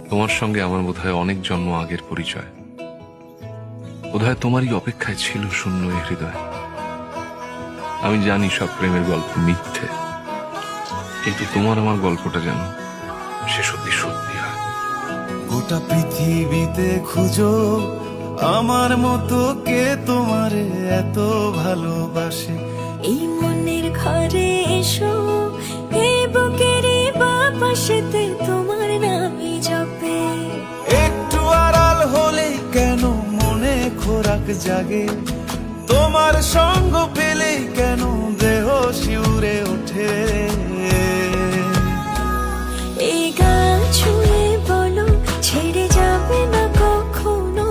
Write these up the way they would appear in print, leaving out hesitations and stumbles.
তোমার সঙ্গে আমার বোধহয় অনেক জন্ম আগের পরিচয়। বোধহয় তোমারই অপেক্ষায় ছিল শূন্য এ হৃদয়। আমি জানি সব প্রেমের গল্প মিথ্যে, কিন্তু তোমার আমার গল্পটা যেন সে সত্যি সত্যি হয়। গোটা পৃথিবীতে খুঁজো আমার মতো কে তোমারে এত ভালোবাসে। এই মনের ঘরে এসো, এই বুকের বাপাশেতে তোমার নামই জপে। একটু আড়াল হলে কেন মনে খোরাক জাগে, তোমার সঙ্গ পেলে কেন দেহ শিউরে ওঠে। এই গান ছুঁয়ে বলো ছেড়ে যাবে না কখনো,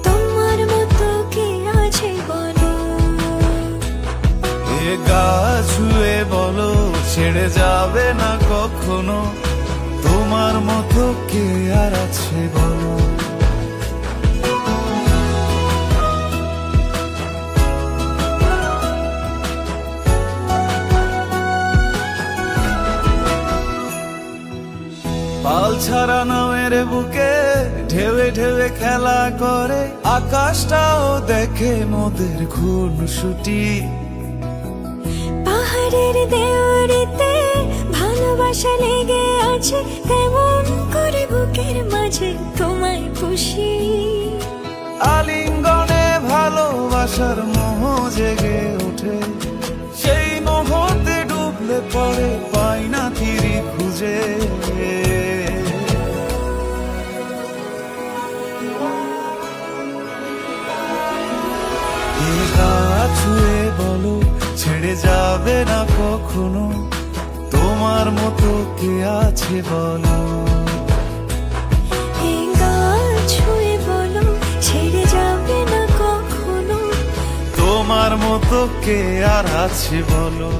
তোমার মতো কে আছে বলো। এ গা ছুঁয়ে বলো ছেড়ে যাবে না কখনো, তোমার মতো কে আর আছে বলো। পাল ছাড়া নামের বুকে ঢেউে ঢেউে খেলা করে, আকাশটাও দেখে মোদের খুনসুটি। পাহাড়ের দেওয়ারিতে ভালোবাসা লেগে আছে, কেমন করে বুকের মাঝে তোমায় খুশি। আলিঙ্গনে ভালোবাসার মোহ জেগে ওঠে, সেই মোহতে ডুবলে পরে পাই না তীরি খুঁজে। এ গা ছুঁয়ে বলো ছেড়ে যাবে না কখনো, তোমার মতো কে আছে বলো। এই গান ছুঁয়ে বলো ছেড়ে যাবে না কখনো, তোমার মতো কে আর আছে বলো।